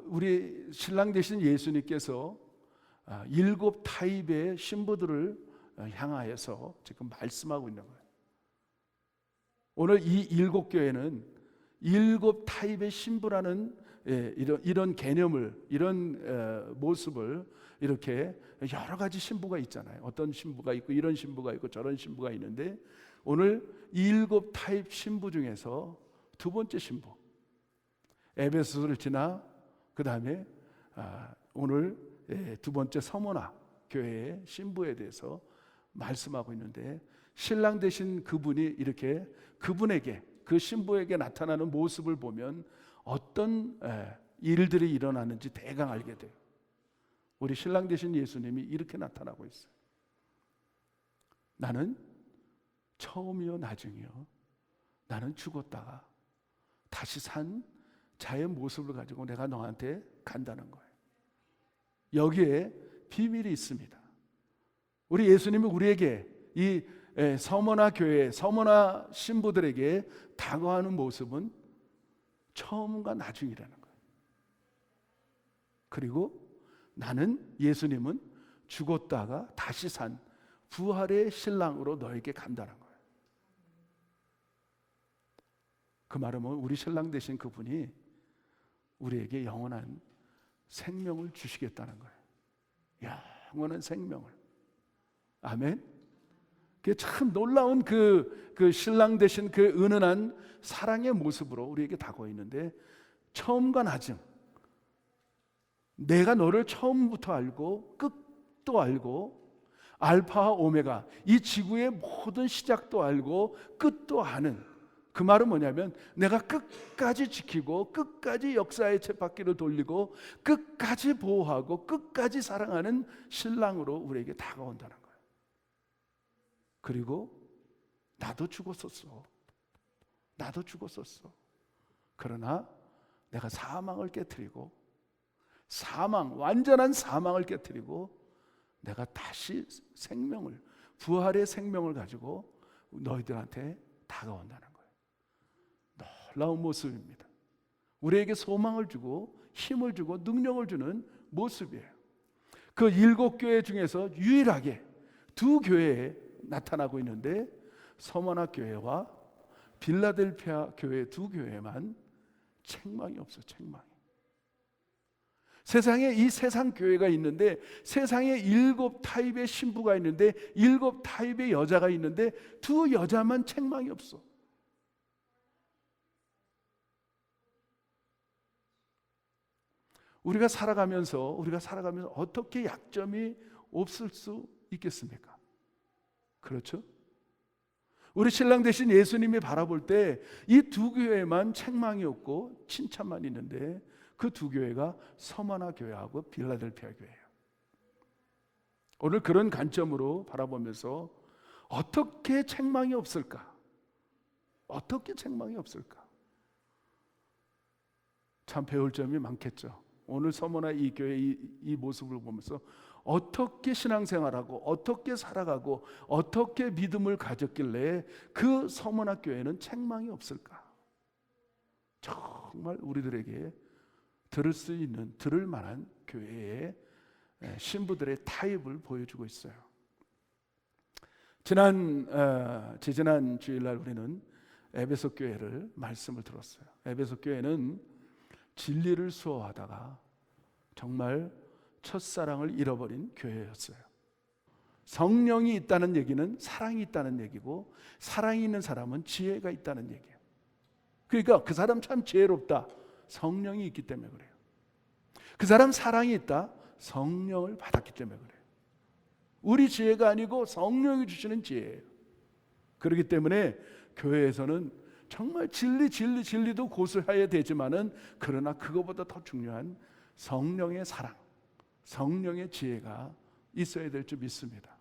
우리 신랑 되신 예수님께서 7 타입의 신부들을 향하여서 지금 말씀하고 있는 거예요. 오늘 이 7교회는 7 타입의 신부라는 이런 개념을, 이런 모습을, 이렇게 여러 가지 신부가 있잖아요. 어떤 신부가 있고 이런 신부가 있고 저런 신부가 있는데, 오늘 7 타입 신부 중에서 두 번째 신부, 에베소를 지나 그 다음에 오늘 두 번째 서머나 교회의 신부에 대해서 말씀하고 있는데, 신랑 되신 그분이 이렇게 그분에게, 그 신부에게 나타나는 모습을 보면 어떤 일들이 일어나는지 대강 알게 돼요. 우리 신랑 되신 예수님이 이렇게 나타나고 있어요. 나는 처음이요 나중이요, 나는 죽었다가 다시 산 자의 모습을 가지고 내가 너한테 간다는 거예요. 여기에 비밀이 있습니다. 우리 예수님이 우리에게 이 서머나 교회, 서머나 신부들에게 다가가는 모습은 처음과 나중이라는 거예요. 그리고 나는, 예수님은 죽었다가 다시 산 부활의 신랑으로 너에게 간다는 거예요. 그 말은 우리 신랑 되신 그분이 우리에게 영원한 생명을 주시겠다는 거예요. 영원한 생명을. 아멘. 그게 참 놀라운 그 신랑 되신 그 은은한 사랑의 모습으로 우리에게 다가와 있는데, 처음과 나중, 내가 너를 처음부터 알고 끝도 알고, 알파와 오메가, 이 지구의 모든 시작도 알고 끝도 아는, 그 말은 뭐냐면 내가 끝까지 지키고 끝까지 역사의 쳇바퀴를 돌리고 끝까지 보호하고 끝까지 사랑하는 신랑으로 우리에게 다가온다는 거예요. 그리고 나도 죽었었어. 나도 죽었었어. 그러나 내가 사망을 깨트리고, 완전한 사망을 깨트리고 내가 다시 생명을, 부활의 생명을 가지고 너희들한테 다가온다는 거예요. 놀라운 모습입니다. 우리에게 소망을 주고 힘을 주고 능력을 주는 모습이에요. 그 7교회 중에서 유일하게 2교회에 나타나고 있는데, 서머나 교회와 빌라델피아 교회 2교회만 책망이 없어. 책망이. 세상에 이 세상 교회가 있는데, 세상에 7 타입의 신부가 있는데, 7 타입의 여자가 있는데, 2 여자만 책망이 없어. 우리가 살아가면서 어떻게 약점이 없을 수 있겠습니까? 그렇죠? 우리 신랑 되신 예수님이 바라볼 때 이 2교회만 책망이 없고 칭찬만 있는데, 그 2교회가 서머나 교회하고 빌라델피아 교회예요. 오늘 그런 관점으로 바라보면서 어떻게 책망이 없을까? 어떻게 책망이 없을까? 참 배울 점이 많겠죠. 오늘 서머나 이 교회 이 모습을 보면서 어떻게 신앙생활하고 어떻게 살아가고 어떻게 믿음을 가졌길래 그 서머나 교회는 책망이 없을까? 정말 우리들에게 들을 만한 교회의 신부들의 타입을 보여주고 있어요. 지지난 주일날 우리는 에베소 교회를 말씀을 들었어요. 에베소 교회는 진리를 수호하다가 정말 첫사랑을 잃어버린 교회였어요. 성령이 있다는 얘기는 사랑이 있다는 얘기고, 사랑이 있는 사람은 지혜가 있다는 얘기예요. 그러니까 그 사람 참 지혜롭다, 성령이 있기 때문에 그래요. 그 사람 사랑이 있다, 성령을 받았기 때문에 그래요. 우리 지혜가 아니고 성령이 주시는 지혜예요. 그렇기 때문에 교회에서는 정말 진리도 고수해야 되지만은, 그러나 그거보다 더 중요한 성령의 사랑, 성령의 지혜가 있어야 될 줄 믿습니다.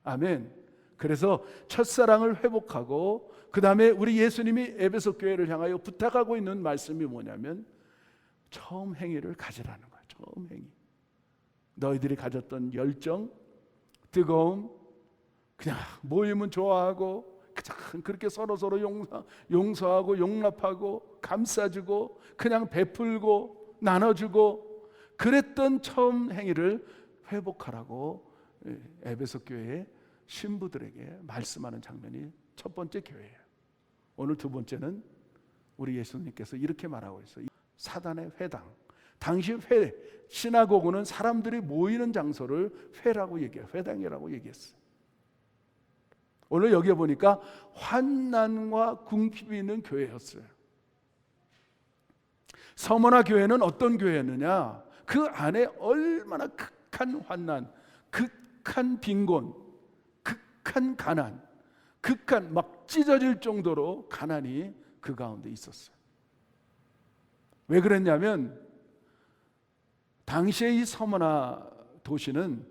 아멘. 그래서 첫사랑을 회복하고, 그 다음에 우리 예수님이 에베소 교회를 향하여 부탁하고 있는 말씀이 뭐냐면 처음 행위를 가지라는 거예요. 처음 행위. 너희들이 가졌던 열정, 뜨거움, 그냥 모이면 좋아하고 그냥 그렇게 서로 용서하고 용납하고 감싸주고 그냥 베풀고 나눠주고 그랬던 처음 행위를 회복하라고 에베소 교회의 신부들에게 말씀하는 장면이 첫 번째 교회예요. 오늘 두 번째는 우리 예수님께서 이렇게 말하고 있어요. 사단의 회당. 당시 회, 시나고그는 사람들이 모이는 장소를 회라고 얘기해요. 회당이라고 얘기했어요. 오늘 여기에 보니까 환난과 궁핍이 있는 교회였어요. 서머나 교회는 어떤 교회였느냐? 그 안에 얼마나 극한 환난, 극한 빈곤, 극한 가난, 극한 막 찢어질 정도로 가난이 그 가운데 있었어요. 왜 그랬냐면 당시의 이 서머나 도시는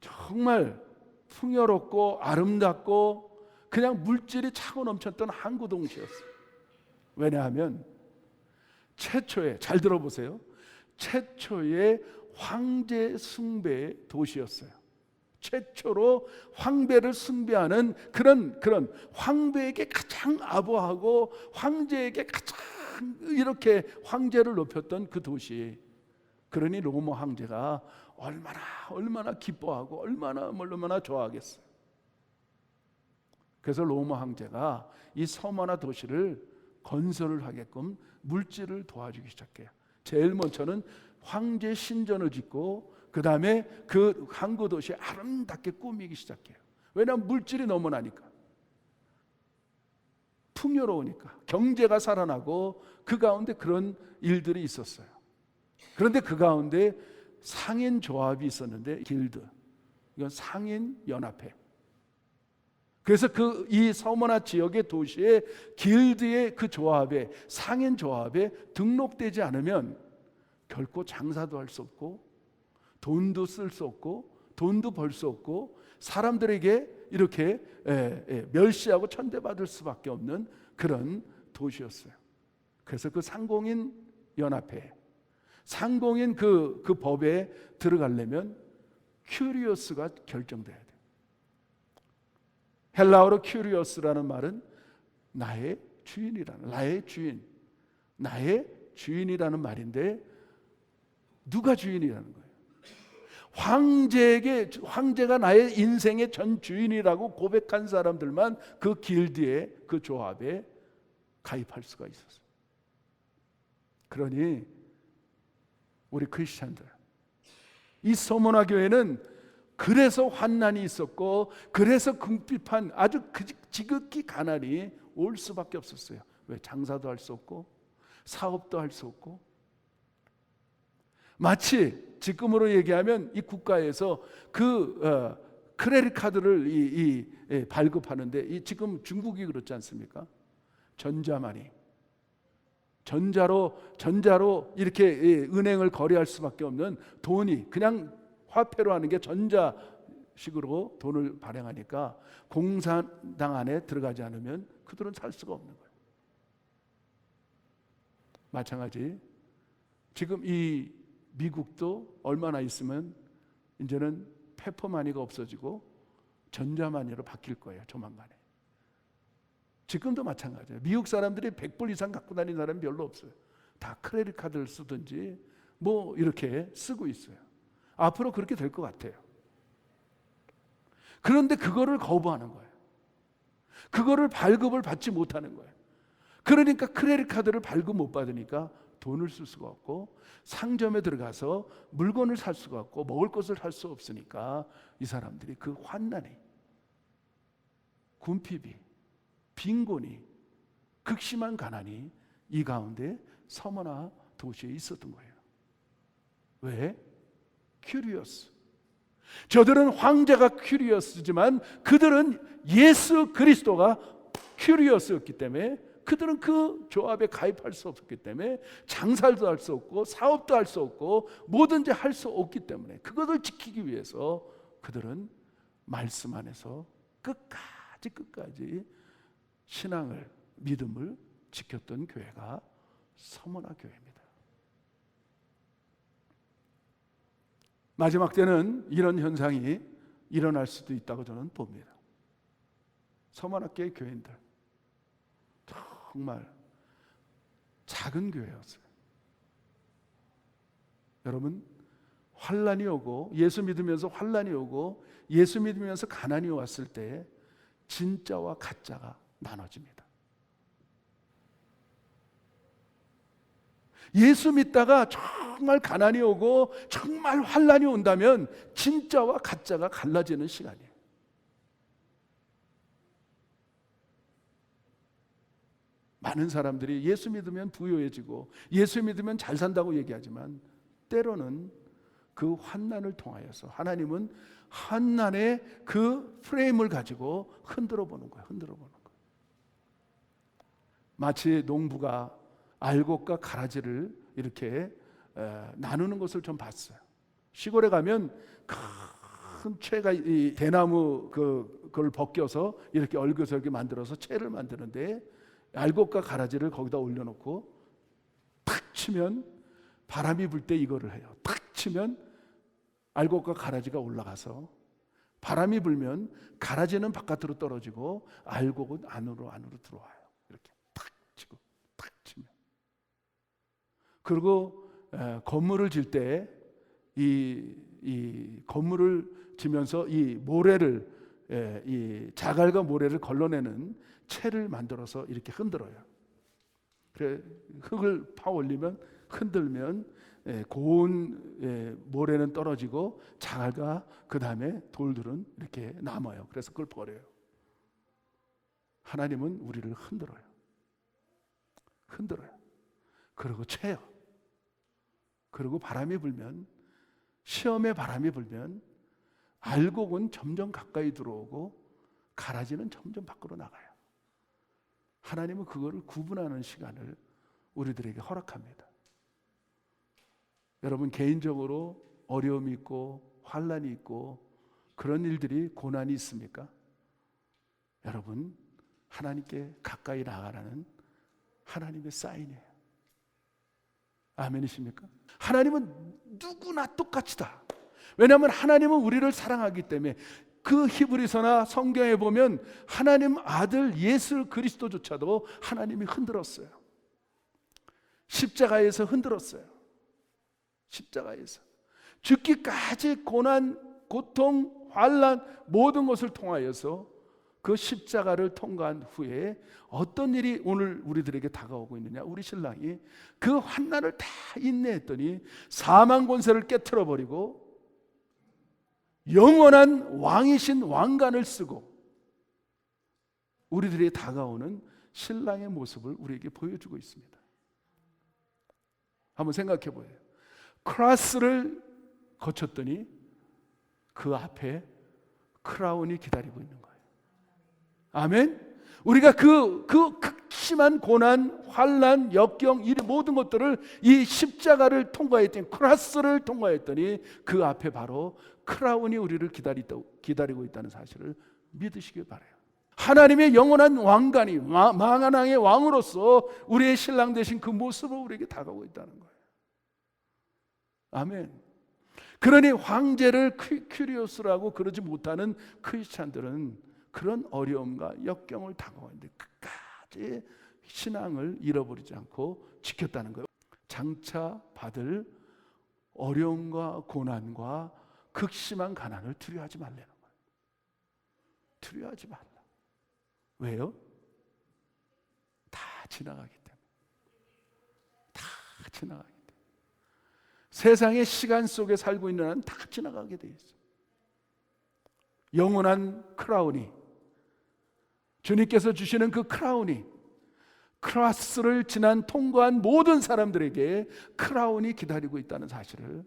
정말 풍요롭고 아름답고 그냥 물질이 차고 넘쳤던 항구 도시였어요. 왜냐하면 최초의, 잘 들어보세요, 최초의 황제 숭배 도시였어요. 최초로 황배를 숭배하는 그런 황배에게 가장 아부하고 황제에게 가장 이렇게 황제를 높였던 그 도시. 그러니 로마 황제가 얼마나 기뻐하고 얼마나 좋아하겠어요. 그래서 로마 황제가 이 서머나 도시를 건설을 하게끔 물질을 도와주기 시작해요. 제일 먼저는 황제 신전을 짓고 그 다음에 그 항구 도시 아름답게 꾸미기 시작해요. 왜냐하면 물질이 너무 나니까, 풍요로우니까, 경제가 살아나고 그 가운데 그런 일들이 있었어요. 그런데 그 가운데 상인 조합이 있었는데, 길드, 이건 상인 연합회. 그래서 이 서머나 지역의 도시의 길드의 그 조합에, 상인 조합에 등록되지 않으면 결코 장사도 할 수 없고 돈도 쓸 수 없고 돈도 벌 수 없고 사람들에게 이렇게 멸시하고 천대받을 수밖에 없는 그런 도시였어요. 그래서 그 상공인 연합회, 상공인 그 법에 들어가려면 큐리오스가 결정돼야 돼요. 헬라어로 큐리오스라는 말은 나의 주인이라는 말인데, 누가 주인이라는 거예요? 황제가 나의 인생의 전 주인이라고 고백한 사람들만 그 길드에, 그 조합에 가입할 수가 있었어요. 그러니 우리 크리스찬들, 이 서머나 교회는 그래서 환난이 있었고 그래서 궁핍한 아주 지극히 가난이 올 수밖에 없었어요. 왜? 장사도 할 수 없고 사업도 할 수 없고, 마치 지금으로 얘기하면 이 국가에서 크레딧 카드를 발급하는데, 지금 중국이 그렇지 않습니까? 전자마니, 전자로 이렇게 은행을 거래할 수밖에 없는 돈이 그냥 화폐로 하는 게 전자식으로 돈을 발행하니까 공산당 안에 들어가지 않으면 그들은 살 수가 없는 거예요. 마찬가지, 지금 이 미국도 얼마나 있으면 이제는 페퍼마니가 없어지고 전자마니로 바뀔 거예요. 조만간에. 지금도 마찬가지예요. 미국 사람들이 100불 이상 갖고 다니는 사람이 별로 없어요. 다 크레딧 카드를 쓰든지 뭐 이렇게 쓰고 있어요. 앞으로 그렇게 될 것 같아요. 그런데 그거를 거부하는 거예요. 그거를 발급을 받지 못하는 거예요. 그러니까 크레딧 카드를 발급 못 받으니까 돈을 쓸 수가 없고, 상점에 들어가서 물건을 살 수가 없고 먹을 것을 살 수 없으니까 이 사람들이 그 환난이, 궁핍이, 빈곤이, 극심한 가난이 이 가운데 서머나 도시에 있었던 거예요. 왜? 큐리오스. 저들은 황제가 큐리오스지만 그들은 예수 그리스도가 큐리오스였기 때문에, 그들은 그 조합에 가입할 수 없었기 때문에 장사도 할 수 없고 사업도 할 수 없고 뭐든지 할 수 없기 때문에, 그것을 지키기 위해서 그들은 말씀 안에서 끝까지 신앙을, 믿음을 지켰던 교회가 서머나 교회입니다. 마지막 때는 이런 현상이 일어날 수도 있다고 저는 봅니다. 서머나 교회인들 정말 작은 교회였어요. 여러분, 환난이 오고 예수 믿으면서 환난이 오고 예수 믿으면서 가난이 왔을 때 진짜와 가짜가 나눠집니다. 예수 믿다가 정말 가난이 오고 정말 환난이 온다면 진짜와 가짜가 갈라지는 시간이에요. 많은 사람들이 예수 믿으면 부유해지고 예수 믿으면 잘 산다고 얘기하지만 때로는 그 환난을 통하여서 하나님은 환난의 그 프레임을 가지고 흔들어 보는 거예요. 흔들어 보는 거예요. 마치 농부가 알곡과 가라지를 이렇게 나누는 것을 좀 봤어요. 시골에 가면 큰 채가 이 대나무 그걸 벗겨서 이렇게 얼그설게 만들어서 채를 만드는데 알곡과 가라지를 거기다 올려놓고 탁 치면 바람이 불 때 이거를 해요. 탁 치면 알곡과 가라지가 올라가서 바람이 불면 가라지는 바깥으로 떨어지고 알곡은 안으로 들어와요. 이렇게 탁 치고 탁 치면. 그리고 건물을 질 때 이 건물을 지면서 이 모래를 이 자갈과 모래를 걸러내는 채를 만들어서 이렇게 흔들어요. 그래 흙을 파 올리면 흔들면 고운 모래는 떨어지고 자갈과 그 다음에 돌들은 이렇게 남아요. 그래서 그걸 버려요. 하나님은 우리를 흔들어요. 그리고 채요. 그리고 바람이 불면 시험의 바람이 불면 알곡은 점점 가까이 들어오고 가라지는 점점 밖으로 나가요. 하나님은 그거를 구분하는 시간을 우리들에게 허락합니다. 여러분 개인적으로 어려움이 있고 환난이 있고 그런 일들이 고난이 있습니까? 여러분 하나님께 가까이 나가라는 하나님의 사인이에요. 아멘이십니까? 하나님은 누구나 똑같이다. 왜냐하면 하나님은 우리를 사랑하기 때문에. 그 히브리서나 성경에 보면 하나님 아들 예수 그리스도조차도 하나님이 흔들었어요. 십자가에서 흔들었어요. 십자가에서 죽기까지 고난, 고통, 환난 모든 것을 통하여서 그 십자가를 통과한 후에 어떤 일이 오늘 우리들에게 다가오고 있느냐. 우리 신랑이 그 환난을 다 인내했더니 사망 권세를 깨트려 버리고 영원한 왕이신 왕관을 쓰고 우리들이 다가오는 신랑의 모습을 우리에게 보여주고 있습니다. 한번 생각해 보세요. 크로스를 거쳤더니 그 앞에 크라운이 기다리고 있는 거예요. 아멘. 우리가 그 극심한 고난, 환난, 역경 이 모든 것들을 이 십자가를 통과했더니 크로스를 통과했더니 그 앞에 바로 크라운이 우리를 기다리고 있다는 사실을 믿으시길 바라요. 하나님의 영원한 왕관이 망한 왕의 왕으로서 우리의 신랑 되신 그 모습을 우리에게 다가오고 있다는 거예요. 아멘. 그러니 황제를 큐리오스라고 그러지 못하는 크리스찬들은 그런 어려움과 역경을 당하는데 끝까지 신앙을 잃어버리지 않고 지켰다는 거예요. 장차 받을 어려움과 고난과 극심한 가난을 두려워하지 말라는 거예요. 두려워하지 말라. 왜요? 다 지나가기 때문에. 다 지나가기 때문에. 세상의 시간 속에 살고 있는 한은 다 지나가게 돼 있어요. 영원한 크라운이, 주님께서 주시는 그 크라운이, 크로스를 지난 통과한 모든 사람들에게 크라운이 기다리고 있다는 사실을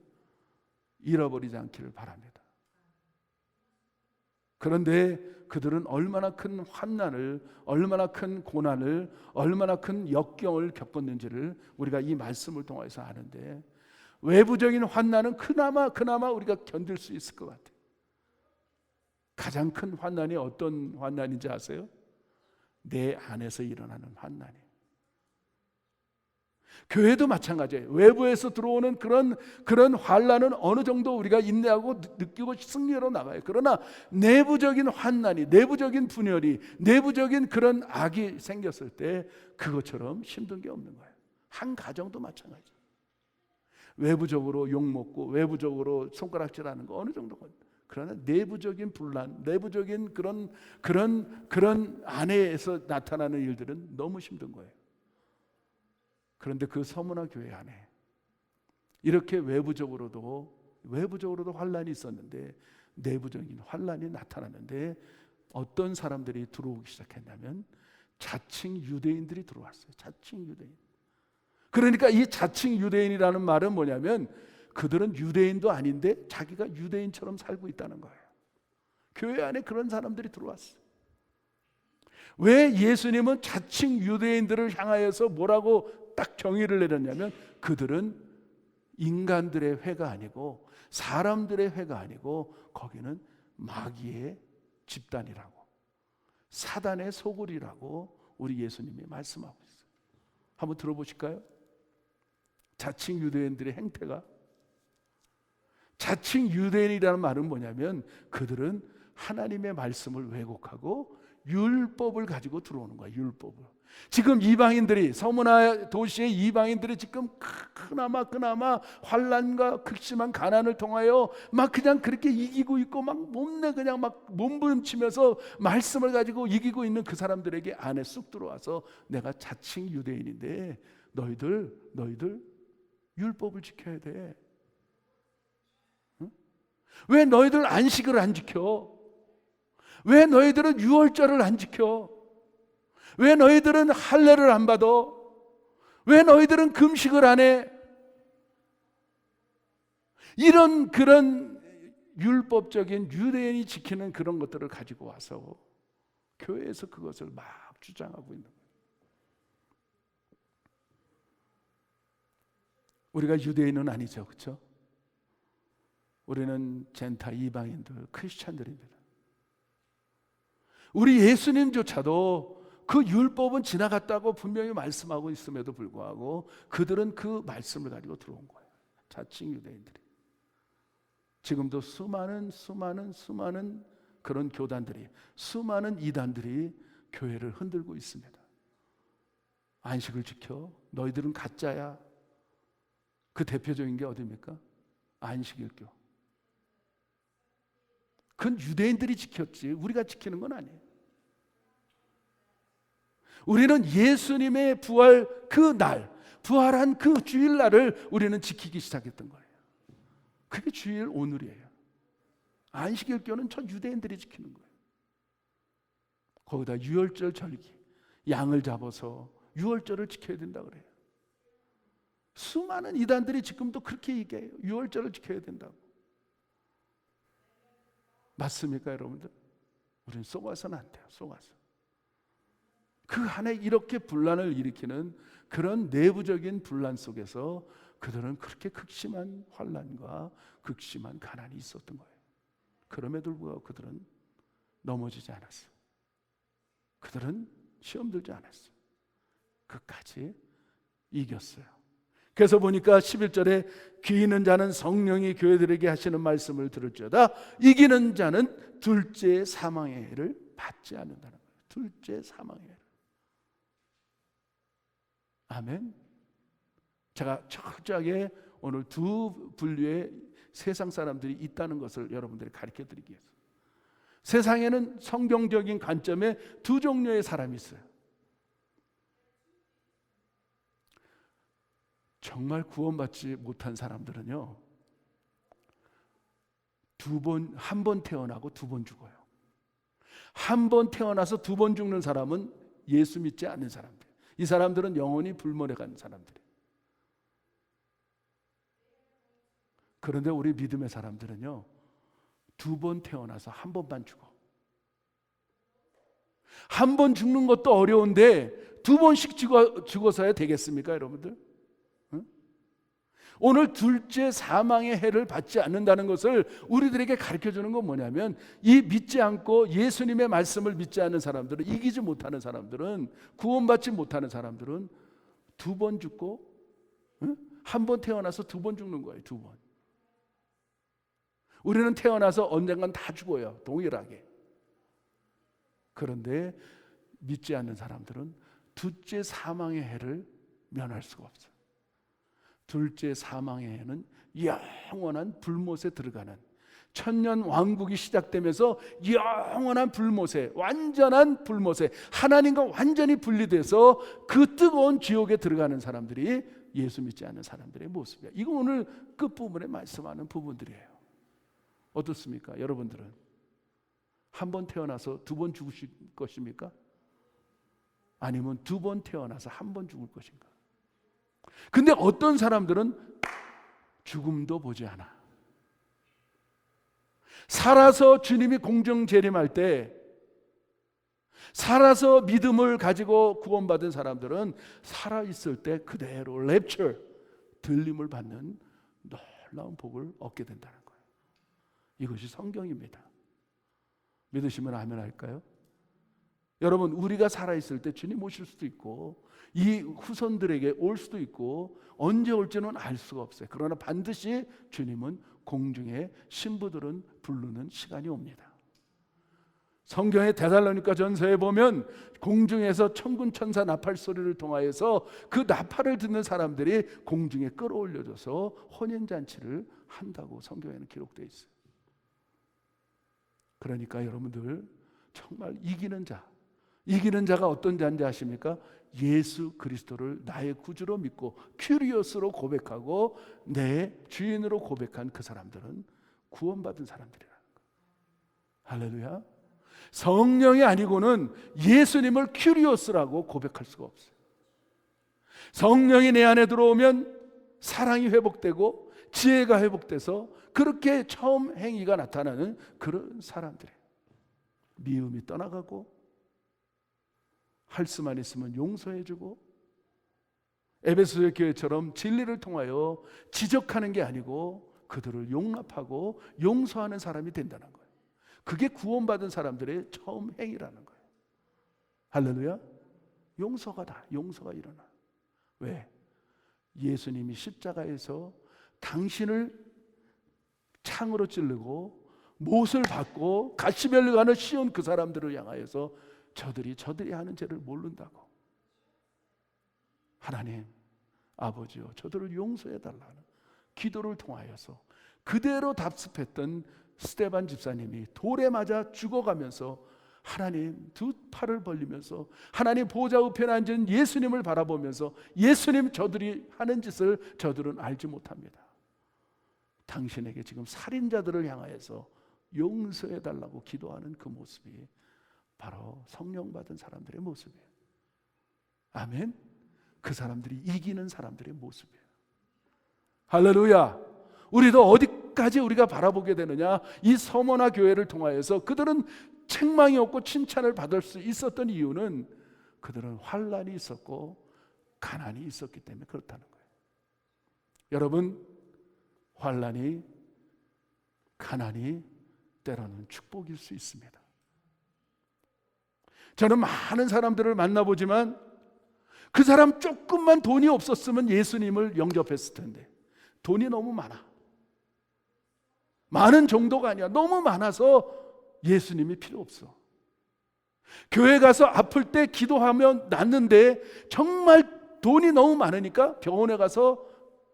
잃어버리지 않기를 바랍니다. 그런데 그들은 얼마나 큰 환난을, 얼마나 큰 고난을, 얼마나 큰 역경을 겪었는지를 우리가 이 말씀을 통해서 아는데, 외부적인 환난은 그나마 우리가 견딜 수 있을 것 같아요. 가장 큰 환난이 어떤 환난인지 아세요? 내 안에서 일어나는 환난이에요. 교회도 마찬가지예요. 외부에서 들어오는 그런 환난은 어느 정도 우리가 인내하고 느끼고 승리로 나가요. 그러나 내부적인 환난이, 내부적인 분열이, 내부적인 그런 악이 생겼을 때 그것처럼 힘든 게 없는 거예요. 한 가정도 마찬가지예요. 외부적으로 욕먹고 외부적으로 손가락질하는 거 어느 정도건, 그러나 내부적인 분란, 내부적인 그런 안에서 나타나는 일들은 너무 힘든 거예요. 그런데 그 서문화 교회 안에 이렇게 외부적으로도 환란이 있었는데, 내부적인 환란이 나타났는데 어떤 사람들이 들어오기 시작했냐면 자칭 유대인들이 들어왔어요. 자칭 유대인. 그러니까 이 자칭 유대인이라는 말은 뭐냐면 그들은 유대인도 아닌데 자기가 유대인처럼 살고 있다는 거예요. 교회 안에 그런 사람들이 들어왔어요. 왜 예수님은 자칭 유대인들을 향하여서 뭐라고 딱 정의를 내렸냐면, 그들은 인간들의 회가 아니고 사람들의 회가 아니고 거기는 마귀의 집단이라고, 사단의 소굴이라고 우리 예수님이 말씀하고 있어요. 한번 들어보실까요? 자칭 유대인들의 행태가, 자칭 유대인이라는 말은 뭐냐면 그들은 하나님의 말씀을 왜곡하고 율법을 가지고 들어오는 거야. 율법을. 지금 이방인들이, 서문화 도시의 이방인들이 지금 그나마 환란과 극심한 가난을 통하여 막 그냥 그렇게 이기고 있고 막 몸내 그냥 막 몸부림치면서 말씀을 가지고 이기고 있는 그 사람들에게 안에 쑥 들어와서, 내가 자칭 유대인인데 너희들 율법을 지켜야 돼. 응? 왜 너희들 안식을 안 지켜? 왜 너희들은 유월절을 안 지켜? 왜 너희들은 할례를 안 받아? 왜 너희들은 금식을 안 해? 이런 그런 율법적인 유대인이 지키는 그런 것들을 가지고 와서 교회에서 그것을 막 주장하고 있는 거예요. 우리가 유대인은 아니죠, 그렇죠? 우리는 젠타 이방인들, 크리스찬들입니다. 우리 예수님조차도 그 율법은 지나갔다고 분명히 말씀하고 있음에도 불구하고 그들은 그 말씀을 가지고 들어온 거예요. 자칭 유대인들이. 지금도 수많은 그런 교단들이, 수많은 이단들이 교회를 흔들고 있습니다. 안식을 지켜? 너희들은 가짜야. 그 대표적인 게 어디입니까? 안식일교. 그건 유대인들이 지켰지 우리가 지키는 건 아니에요. 우리는 예수님의 부활 그 날, 부활한 그 주일날을 우리는 지키기 시작했던 거예요. 그게 주일 오늘이에요. 안식일교는 저 유대인들이 지키는 거예요. 거기다 유월절 절기, 양을 잡아서 유월절을 지켜야 된다 그래요. 수많은 이단들이 지금도 그렇게 얘기해요. 유월절을 지켜야 된다고. 맞습니까, 여러분들? 우리는 속아서는 안 돼요. 속아서. 그 안에 이렇게 분란을 일으키는 그런 내부적인 분란 속에서 그들은 그렇게 극심한 환난과 극심한 가난이 있었던 거예요. 그럼에도 불구하고 그들은 넘어지지 않았어요. 그들은 시험 들지 않았어요. 끝까지 이겼어요. 그래서 보니까 11절에 귀 있는 자는 성령이 교회들에게 하시는 말씀을 들을지어다 이기는 자는 둘째 사망의 해를 받지 않는다는 거예요. 둘째 사망의 해를. 아멘. 제가 철저하게 오늘 두 분류의 세상 사람들이 있다는 것을 여러분들이 가르쳐 드리기 위해서. 세상에는 성경적인 관점에 두 종류의 사람이 있어요. 정말 구원받지 못한 사람들은요, 한 번 태어나고 두 번 죽어요. 한 번 태어나서 두 번 죽는 사람은 예수 믿지 않는 사람들. 이 사람들은 영원히 불멸에 가는 사람들이에요. 그런데 우리 믿음의 사람들은요, 두 번 태어나서 한 번만 죽어. 한 번 죽는 것도 어려운데 두 번씩 죽어서야 되겠습니까, 여러분들? 오늘 둘째 사망의 해를 받지 않는다는 것을 우리들에게 가르쳐주는 건 뭐냐면, 이 믿지 않고 예수님의 말씀을 믿지 않는 사람들은, 이기지 못하는 사람들은, 구원받지 못하는 사람들은 두 번 죽고 한 번 태어나서 두 번 죽는 거예요. 두 번. 우리는 태어나서 언젠간 다 죽어요. 동일하게. 그런데 믿지 않는 사람들은 둘째 사망의 해를 면할 수가 없어요. 둘째 사망에는 영원한 불못에 들어가는, 천년 왕국이 시작되면서 영원한 불못에, 완전한 불못에, 하나님과 완전히 분리돼서 그 뜨거운 지옥에 들어가는 사람들이 예수 믿지 않는 사람들의 모습이야. 이거 오늘 끝부분에 말씀하는 부분들이에요. 어떻습니까? 여러분들은 한 번 태어나서 두 번 죽으실 것입니까? 아니면 두 번 태어나서 한 번 죽을 것인가? 근데 어떤 사람들은 죽음도 보지 않아. 살아서 주님이 공정 재림할 때, 살아서 믿음을 가지고 구원받은 사람들은 살아있을 때 그대로 랩처, 들림을 받는 놀라운 복을 얻게 된다는 거예요. 이것이 성경입니다. 믿으시면 아멘 할까요? 여러분, 우리가 살아있을 때 주님 오실 수도 있고 이 후손들에게 올 수도 있고 언제 올지는 알 수가 없어요. 그러나 반드시 주님은 공중에 신부들은 부르는 시간이 옵니다. 성경의 데살로니가 전서에 보면 공중에서 천군 천사 나팔 소리를 통하여서 그 나팔을 듣는 사람들이 공중에 끌어올려져서 혼인잔치를 한다고 성경에는 기록되어 있어요. 그러니까 여러분들 정말 이기는 자가 어떤 자인지 아십니까? 예수 그리스도를 나의 구주로 믿고 큐리오스로 고백하고 내 주인으로 고백한 그 사람들은 구원받은 사람들이라는 거예요. 할렐루야. 성령이 아니고는 예수님을 큐리오스라고 고백할 수가 없어요. 성령이 내 안에 들어오면 사랑이 회복되고 지혜가 회복돼서 그렇게 처음 행위가 나타나는 그런 사람들이에요. 미움이 떠나가고 할 수만 있으면 용서해주고 에베소의 교회처럼 진리를 통하여 지적하는 게 아니고 그들을 용납하고 용서하는 사람이 된다는 거예요. 그게 구원받은 사람들의 처음 행위라는 거예요. 할렐루야. 용서가 일어나. 왜? 예수님이 십자가에서 당신을 창으로 찌르고 못을 받고 가시멜로 가는 시온 그 사람들을 향하여서 저들이 하는 죄를 모른다고. 하나님 아버지요, 저들을 용서해 달라는 기도를 통하여서 그대로 답습했던 스데반 집사님이 돌에 맞아 죽어가면서 하나님 두 팔을 벌리면서 하나님 보좌 우편에 앉은 예수님을 바라보면서 예수님, 저들이 하는 짓을 저들은 알지 못합니다. 당신에게 지금 살인자들을 향하여서 용서해 달라고 기도하는 그 모습이 바로 성령 받은 사람들의 모습이에요. 아멘. 그 사람들이 이기는 사람들의 모습이에요. 할렐루야. 우리도 어디까지 우리가 바라보게 되느냐? 이 서머나 교회를 통하여서 그들은 책망이 없고 칭찬을 받을 수 있었던 이유는 그들은 환난이 있었고 가난이 있었기 때문에 그렇다는 거예요. 여러분, 환난이, 가난이 때로는 축복일 수 있습니다. 저는 많은 사람들을 만나보지만 그 사람 조금만 돈이 없었으면 예수님을 영접했을 텐데 돈이 너무 많아. 많은 정도가 아니야. 너무 많아서 예수님이 필요 없어. 교회 가서 아플 때 기도하면 낫는데 정말 돈이 너무 많으니까 병원에 가서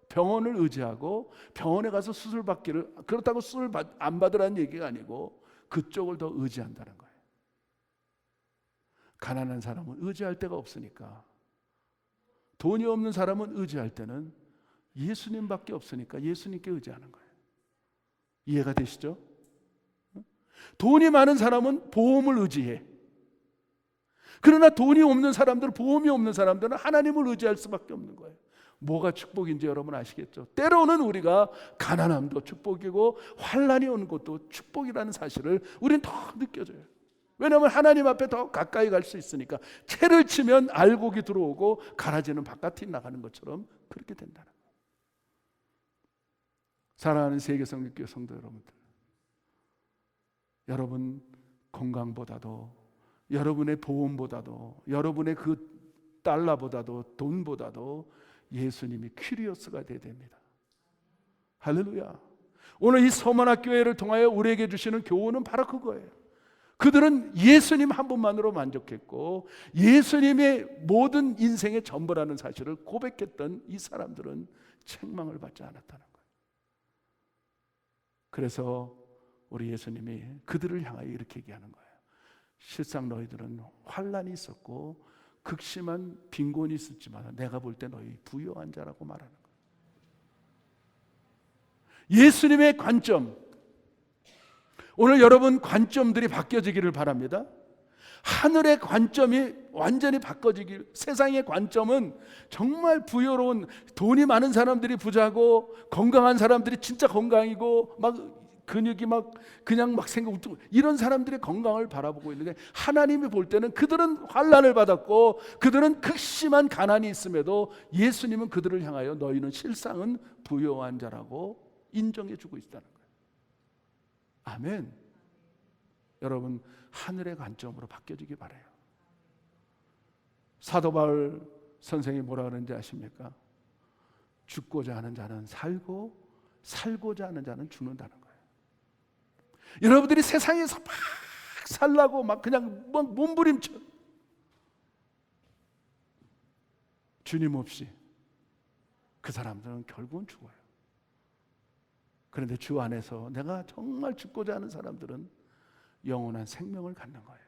병원을 의지하고 병원에 가서 수술 받기를, 그렇다고 수술 안 받으라는 얘기가 아니고 그쪽을 더 의지한다는 거예요. 가난한 사람은 의지할 데가 없으니까, 돈이 없는 사람은 의지할 때는 예수님밖에 없으니까 예수님께 의지하는 거예요. 이해가 되시죠? 돈이 많은 사람은 보험을 의지해. 그러나 돈이 없는 사람들, 보험이 없는 사람들은 하나님을 의지할 수밖에 없는 거예요. 뭐가 축복인지 여러분 아시겠죠? 때로는 우리가 가난함도 축복이고 환난이 오는 것도 축복이라는 사실을 우리는 더 느껴져요. 왜냐하면 하나님 앞에 더 가까이 갈 수 있으니까. 채를 치면 알곡이 들어오고 가라지는 바깥이 나가는 것처럼 그렇게 된다는 거예요. 사랑하는 세계성립교회 성도 여러분들, 여러분 건강보다도, 여러분의 보험보다도, 여러분의 그 달러보다도, 돈보다도 예수님이 큐리오스가 되어야 됩니다. 할렐루야. 오늘 이 서머나 교회를 통하여 우리에게 주시는 교훈은 바로 그거예요. 그들은 예수님 한 분만으로 만족했고 예수님의 모든 인생의 전부라는 사실을 고백했던 이 사람들은 책망을 받지 않았다는 거예요. 그래서 우리 예수님이 그들을 향하여 이렇게 얘기하는 거예요. 실상 너희들은 환난이 있었고 극심한 빈곤이 있었지만 내가 볼 때 너희 부유한 자라고 말하는 거예요. 예수님의 관점, 오늘 여러분 관점들이 바뀌어지기를 바랍니다. 하늘의 관점이 완전히 바꿔지길. 세상의 관점은 정말 부여로운, 돈이 많은 사람들이 부자고 건강한 사람들이 진짜 건강이고 막 근육이 막 그냥 막 생각 이런 사람들의 건강을 바라보고 있는데, 하나님이 볼 때는 그들은 환난을 받았고 그들은 극심한 가난이 있음에도 예수님은 그들을 향하여 너희는 실상은 부유한 자라고 인정해 주고 있다는 거예요. 아멘. 여러분, 하늘의 관점으로 바뀌어지기 바라요. 사도 바울 선생이 뭐라 그러는지 아십니까? 죽고자 하는 자는 살고 살고자 하는 자는 죽는다는 거예요. 여러분들이 세상에서 막 살라고 막 그냥 막 몸부림쳐 주님 없이 그 사람들은 결국은 죽어요. 그런데 주 안에서 내가 정말 죽고자 하는 사람들은 영원한 생명을 갖는 거예요.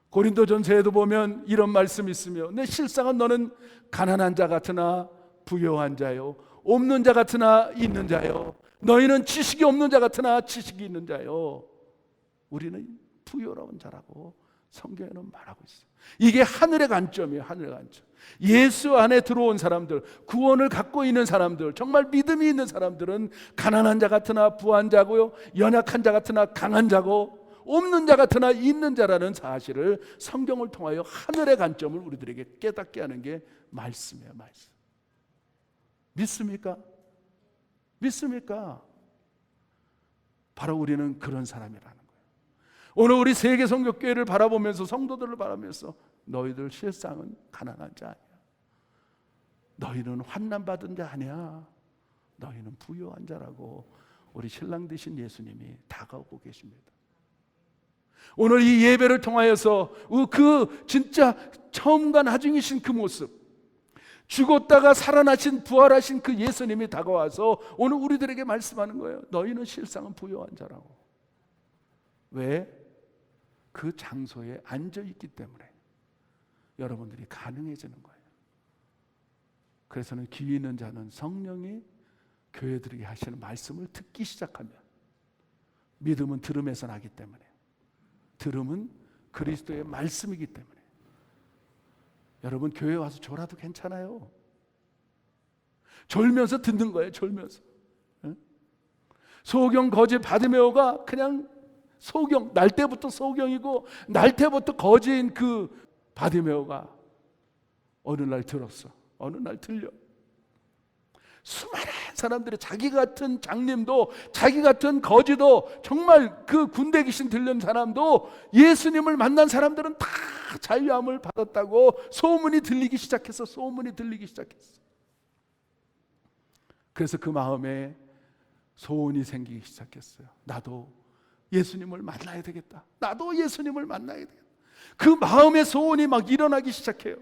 고린도전서에도 보면 이런 말씀이 있으며, 내 실상은 너는 가난한 자 같으나 부요한 자요, 없는 자 같으나 있는 자요, 너희는 지식이 없는 자 같으나 지식이 있는 자요. 우리는 부요로운 자라고 성경에는 말하고 있어요. 이게 하늘의 관점이에요. 하늘의 관점. 예수 안에 들어온 사람들, 구원을 갖고 있는 사람들, 정말 믿음이 있는 사람들은 가난한 자 같으나 부한 자고요, 연약한 자 같으나 강한 자고, 없는 자 같으나 있는 자라는 사실을 성경을 통하여 하늘의 관점을 우리들에게 깨닫게 하는 게 말씀이에요. 말씀. 믿습니까? 믿습니까? 바로 우리는 그런 사람이라는 거예요. 오늘 우리 세계성교교회를 바라보면서, 성도들을 바라보면서, 너희들 실상은 가난한 자 아니야, 너희는 환난받은 자 아니야, 너희는 부유한 자라고 우리 신랑 되신 예수님이 다가오고 계십니다. 오늘 이 예배를 통하여서 그 진짜 처음과 나중이신 그 모습, 죽었다가 살아나신 부활하신 그 예수님이 다가와서 오늘 우리들에게 말씀하는 거예요. 너희는 실상은 부유한 자라고. 왜? 그 장소에 앉아있기 때문에 여러분들이 가능해지는 거예요. 그래서는 귀 있는 자는 성령이 교회들에게 하시는 말씀을 듣기 시작하면, 믿음은 들음에서 나기 때문에, 들음은 그리스도의 말씀이기 때문에, 여러분 교회 와서 졸아도 괜찮아요. 졸면서 듣는 거예요. 졸면서. 소경 거지 바디메오가 그냥 소경, 날 때부터 소경이고 날 때부터 거지인 그 바디메오가 어느 날 들었어. 어느 날 들려. 수많은 사람들이, 자기 같은 장님도, 자기 같은 거지도, 정말 그 군대 귀신 들린 사람도, 예수님을 만난 사람들은 다 자유함을 받았다고 소문이 들리기 시작했어. 소문이 들리기 시작했어. 그래서 그 마음에 소원이 생기기 시작했어요. 나도 예수님을 만나야 되겠다. 나도 예수님을 만나야 되겠다. 그 마음의 소원이 막 일어나기 시작해요.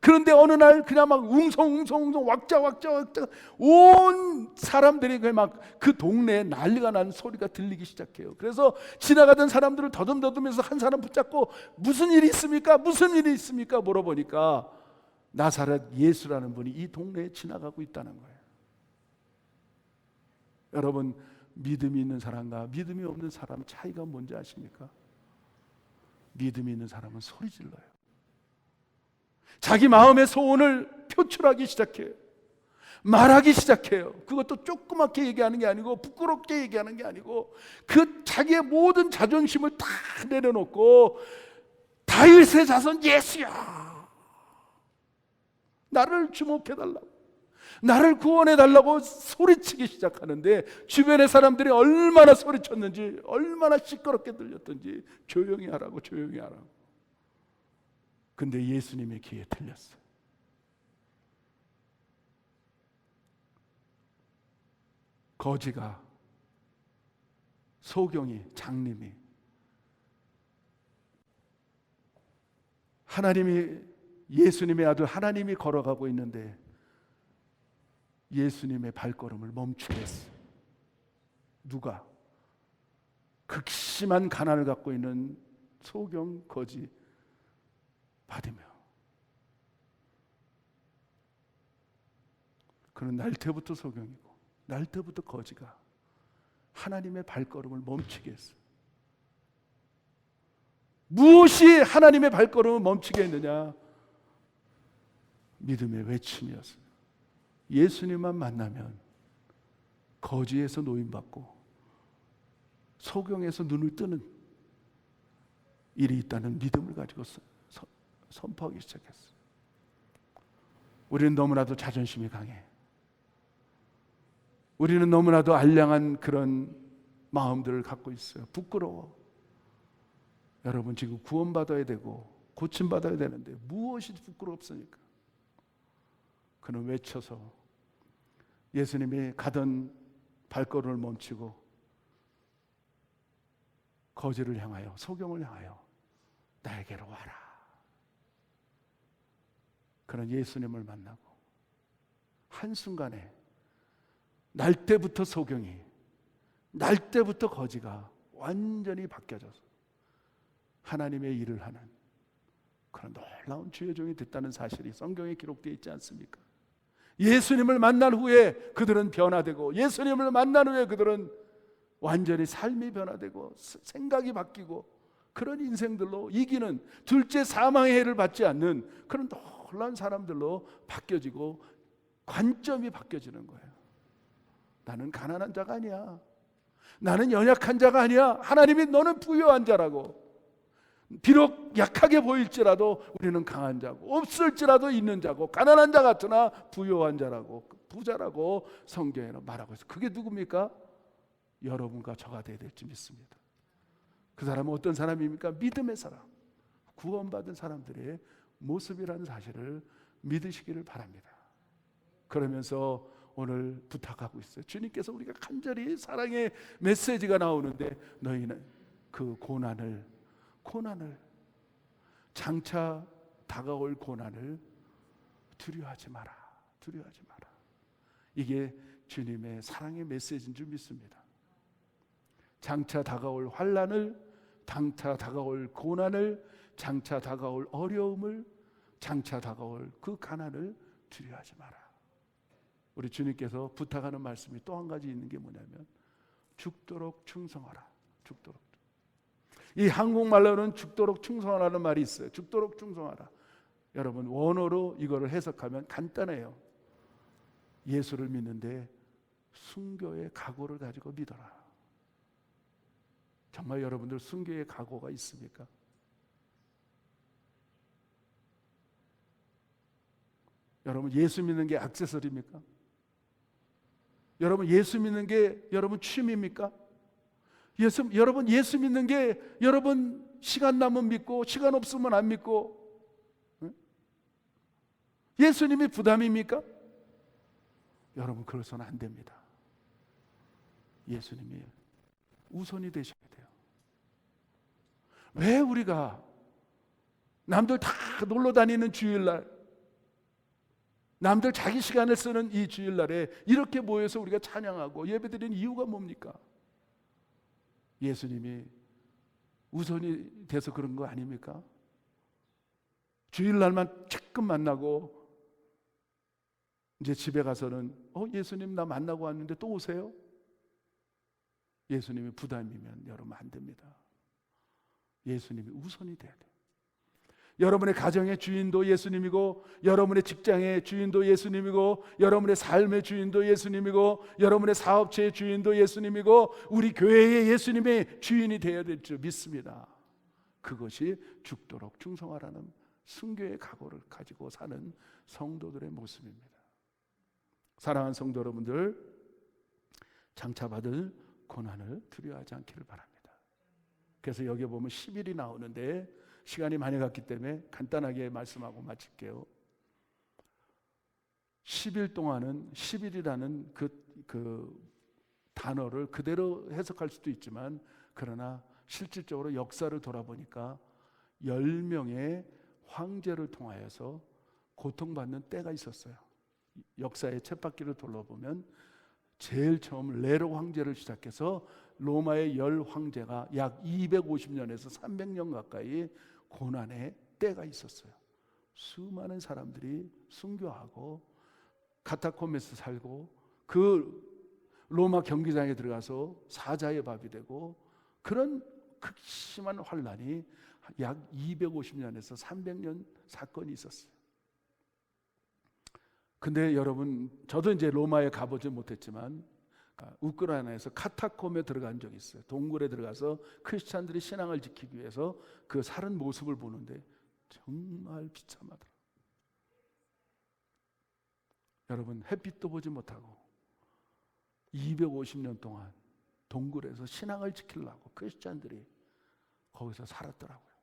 그런데 어느 날 그냥 막 웅성웅성 왁자 온 사람들이 막 그 동네에 난리가 나는 소리가 들리기 시작해요. 그래서 지나가던 사람들을 더듬더듬해서 한 사람 붙잡고 무슨 일이 있습니까? 무슨 일이 있습니까? 물어보니까 나사렛 예수라는 분이 이 동네에 지나가고 있다는 거예요. 여러분, 믿음이 있는 사람과 믿음이 없는 사람 차이가 뭔지 아십니까? 믿음이 있는 사람은 소리 질러요. 자기 마음의 소원을 표출하기 시작해요. 말하기 시작해요. 그것도 조그맣게 얘기하는 게 아니고 부끄럽게 얘기하는 게 아니고 그 자기의 모든 자존심을 다 내려놓고, 다윗의 자손 예수야, 나를 주목해달라고, 나를 구원해달라고 소리치기 시작하는데, 주변의 사람들이 얼마나 소리쳤는지, 얼마나 시끄럽게 들렸던지 조용히 하라고, 조용히 하라고. 근데 예수님의 귀에 들렸어요. 거지가, 소경이, 장님이, 하나님이, 예수님의 아들 하나님이 걸어가고 있는데 예수님의 발걸음을 멈추게 했어요. 누가? 극심한 가난을 갖고 있는 소경 거지 바디메오. 그는 날 때부터 소경이고 날 때부터 거지가 하나님의 발걸음을 멈추게 했어요. 무엇이 하나님의 발걸음을 멈추게 했느냐? 믿음의 외침이었어요. 예수님만 만나면 거지에서 노임받고 소경에서 눈을 뜨는 일이 있다는 믿음을 가지고 선포하기 시작했어요. 우리는 너무나도 자존심이 강해. 우리는 너무나도 알량한 그런 마음들을 갖고 있어요. 부끄러워. 여러분, 지금 구원받아야 되고 고침받아야 되는데 무엇이 부끄럽습니까? 그는 외쳐서 예수님이 가던 발걸음을 멈추고 거지를 향하여, 소경을 향하여 나에게로 와라. 그는 예수님을 만나고 한순간에 날 때부터 소경이, 날 때부터 거지가 완전히 바뀌어져서 하나님의 일을 하는 그런 놀라운 주의 종이 됐다는 사실이 성경에 기록되어 있지 않습니까? 예수님을 만난 후에 그들은 변화되고, 예수님을 만난 후에 그들은 완전히 삶이 변화되고 생각이 바뀌고 그런 인생들로 이기는, 둘째 사망의 해를 받지 않는 그런 놀라운 사람들로 바뀌어지고 관점이 바뀌어지는 거예요. 나는 가난한 자가 아니야. 나는 연약한 자가 아니야. 하나님이 너는 부유한 자라고. 비록 약하게 보일지라도 우리는 강한 자고, 없을지라도 있는 자고, 가난한 자 같으나 부유한 자라고, 부자라고 성경에는 말하고 있어요. 그게 누굽니까? 여러분과 저가 되어야 될지 믿습니다. 그 사람은 어떤 사람입니까? 믿음의 사람, 구원받은 사람들의 모습이라는 사실을 믿으시기를 바랍니다. 그러면서 오늘 부탁하고 있어요. 주님께서 우리가 간절히 사랑의 메시지가 나오는데 너희는 그 고난을 장차 다가올 고난을 두려워하지 마라. 두려워하지 마라. 이게 주님의 사랑의 메시지인 줄 믿습니다. 장차 다가올 환난을, 장차 다가올 고난을, 장차 다가올 어려움을, 장차 다가올 그 가난을 두려워하지 마라. 우리 주님께서 부탁하는 말씀이 또 한 가지 있는 게 뭐냐면 죽도록 충성하라. 죽도록. 이 한국말로는 죽도록 충성하라는 말이 있어요. 죽도록 충성하라. 여러분, 원어로 이거를 해석하면 간단해요. 예수를 믿는데 순교의 각오를 가지고 믿어라. 정말 여러분들 순교의 각오가 있습니까? 여러분, 예수 믿는 게 액세서리입니까? 여러분, 예수 믿는 게 여러분 취미입니까? 여러분, 예수 믿는 게 여러분 시간 남으면 믿고 시간 없으면 안 믿고, 예수님이 부담입니까? 여러분, 그래서는 안 됩니다. 예수님이 우선이 되셔야 돼요. 왜 우리가 남들 다 놀러 다니는 주일날, 남들 자기 시간을 쓰는 이 주일날에 이렇게 모여서 우리가 찬양하고 예배드리는 이유가 뭡니까? 예수님이 우선이 돼서 그런 거 아닙니까? 주일날만 조금 만나고 이제 집에 가서는 예수님 나 만나고 왔는데 또 오세요? 예수님이 부담이면 여러분 안 됩니다. 예수님이 우선이 돼야 돼요. 여러분의 가정의 주인도 예수님이고, 여러분의 직장의 주인도 예수님이고, 여러분의 삶의 주인도 예수님이고, 여러분의 사업체의 주인도 예수님이고, 우리 교회의 예수님의 주인이 되어야 될 줄 믿습니다. 그것이 죽도록 충성하라는 순교의 각오를 가지고 사는 성도들의 모습입니다. 사랑하는 성도 여러분들, 장차 받을 고난을 두려워하지 않기를 바랍니다. 그래서 여기 보면 10일이 나오는데 시간이 많이 갔기 때문에 간단하게 말씀하고 마칠게요. 10일 동안은 10일이라는 그 단어를 그대로 해석할 수도 있지만, 그러나 실질적으로 역사를 돌아보니까 10명의 황제를 통하여서 고통받는 때가 있었어요. 역사의 쳇바퀴를 돌아보면 제일 처음 네로 황제를 시작해서 로마의 10황제가 약 250년에서 300년 가까이 고난의 때가 있었어요. 수많은 사람들이 순교하고 카타콤에서 살고 그 로마 경기장에 들어가서 사자의 밥이 되고 그런 극심한 환란이 약 250년에서 300년 사건이 있었어요. 근데 여러분, 저도 이제 로마에 가보지 못했지만 우크라이나에서 카타콤에 들어간 적이 있어요. 동굴에 들어가서 크리스찬들이 신앙을 지키기 위해서 그 사는 모습을 보는데 정말 비참하더라고요. 여러분, 햇빛도 보지 못하고 250년 동안 동굴에서 신앙을 지키려고 크리스찬들이 거기서 살았더라고요.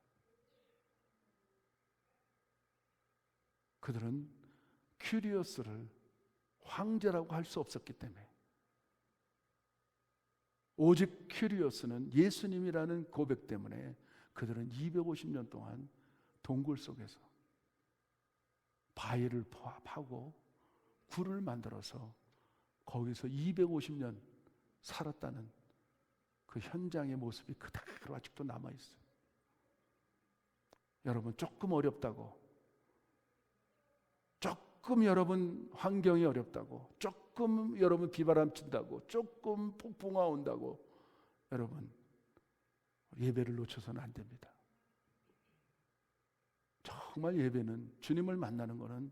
그들은 큐리오스를 황제라고 할 수 없었기 때문에, 오직 큐리오스는 예수님이라는 고백 때문에 그들은 250년 동안 동굴 속에서 바위를 파고 굴을 만들어서 거기서 250년 살았다는 그 현장의 모습이 그대로 아직도 남아있어요. 여러분, 조금 어렵다고, 조금 여러분 환경이 어렵다고, 조금 여러분 비바람 친다고, 조금 폭풍아 온다고 여러분 예배를 놓쳐서는 안 됩니다. 정말 예배는, 주님을 만나는 것은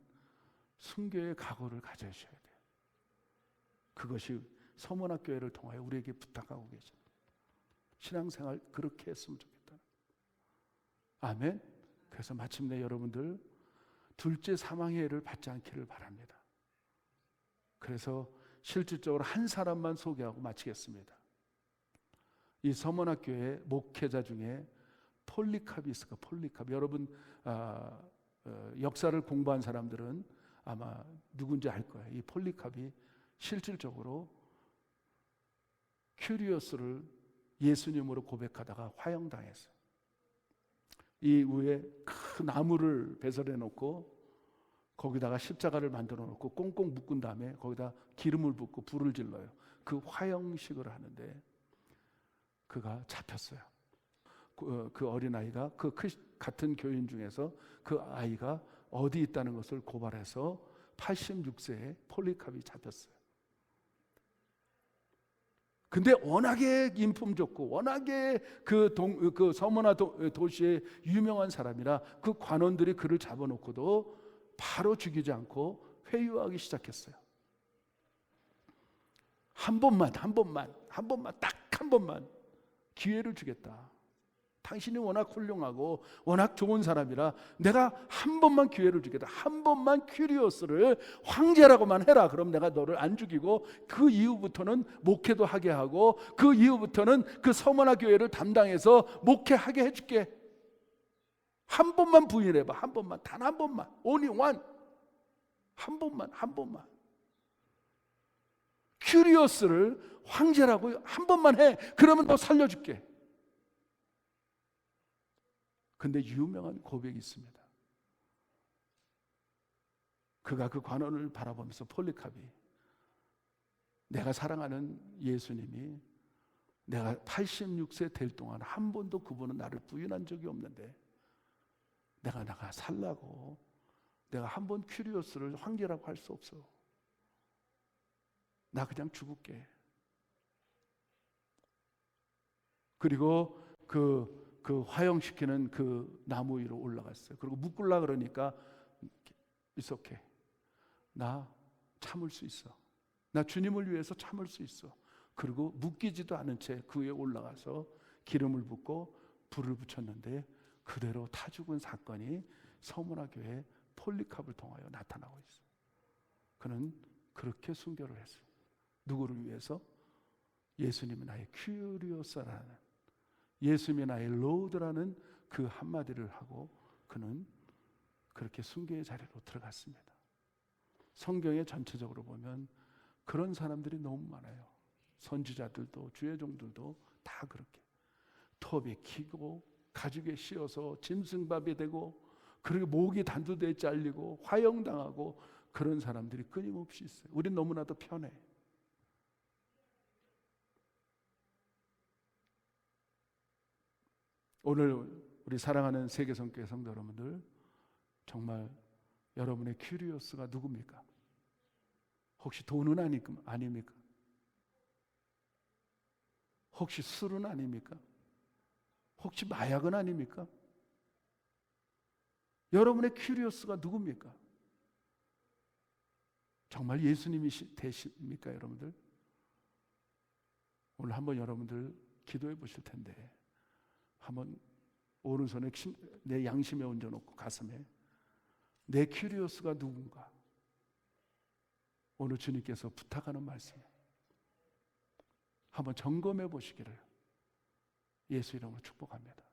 순교의 각오를 가져셔야 돼요. 그것이 서문학교회를 통하여 우리에게 부탁하고 계십니다. 신앙생활 그렇게 했으면 좋겠다. 아멘. 그래서 마침내 여러분들 둘째 사망의 해를 받지 않기를 바랍니다. 그래서 실질적으로 한 사람만 소개하고 마치겠습니다. 이 서문학교회 목회자 중에 폴리캅이 있을까? 폴리캅. 여러분 역사를 공부한 사람들은 아마 누군지 알 거예요. 이 폴리캅이 실질적으로 큐리오스를 예수님으로 고백하다가 화형당했어요. 이 위에 큰 나무를 배설해 놓고 거기다가 십자가를 만들어 놓고 꽁꽁 묶은 다음에 거기다 기름을 붓고 불을 질러요. 그 화형식을 하는데 그가 잡혔어요. 그 어린아이가 그 같은 교인 중에서 그 아이가 어디 있다는 것을 고발해서 86세에 폴리캅이 잡혔어요. 근데 워낙에 인품 좋고 워낙에 그 서머나 도시의 유명한 사람이라 그 관원들이 그를 잡아놓고도 바로 죽이지 않고 회유하기 시작했어요. 한 번만 딱 한 번만 기회를 주겠다. 당신이 워낙 훌륭하고 워낙 좋은 사람이라 내가 한 번만 기회를 주겠다. 한 번만 큐리오스를 황제라고만 해라. 그럼 내가 너를 안 죽이고 그 이후부터는 목회도 하게 하고 그 이후부터는 그 서머나 교회를 담당해서 목회하게 해줄게. 한 번만 부인해봐. 한 번만, 단 한 번만. only one. 한 번만. 큐리오스를 황제라고 한 번만 해. 그러면 너 살려줄게. 근데 유명한 고백이 있습니다. 그가 그 관원을 바라보면서 폴리캅이 내가 사랑하는 예수님이 내가 86세 될 동안 한 번도 그분은 나를 부인한 적이 없는데 내가 살라고 내가 한 번 큐리오스를 황제라고 할 수 없어. 나 그냥 죽을게. 그리고 그 화형시키는 그 나무 위로 올라갔어요. 그리고 묶으려고 그러니까 It's okay. 나 참을 수 있어. 나 주님을 위해서 참을 수 있어. 그리고 묶이지도 않은 채 그 위에 올라가서 기름을 붓고 불을 붙였는데 그대로 타 죽은 사건이 서문화 교회 폴리캅을 통하여 나타나고 있어요. 그는 그렇게 순교를 했어요. 누구를 위해서? 예수님이 나의 큐리오스라는, 예수님이 나의 로드라는 그 한마디를 하고 그는 그렇게 순교의 자리로 들어갔습니다. 성경에 전체적으로 보면 그런 사람들이 너무 많아요. 선지자들도 주의 종들도 다 그렇게 톱에 키고 가죽에 씌어서 짐승밥이 되고 그리고 목이 단두대에 잘리고 화형당하고 그런 사람들이 끊임없이 있어요. 우린 너무나도 편해. 오늘 우리 사랑하는 세계성교회 성도 여러분들, 정말 여러분의 큐리오스가 누굽니까? 혹시 돈은 아닙니까? 혹시 술은 아닙니까? 혹시 마약은 아닙니까? 여러분의 큐리오스가 누굽니까? 정말 예수님이 되십니까, 여러분들? 오늘 한번 여러분들 기도해 보실 텐데, 한번 오른손에 내 양심에 얹어놓고 가슴에 내 큐리오스가 누군가 오늘 주님께서 부탁하는 말씀 한번 점검해 보시기를 예수 이름으로 축복합니다.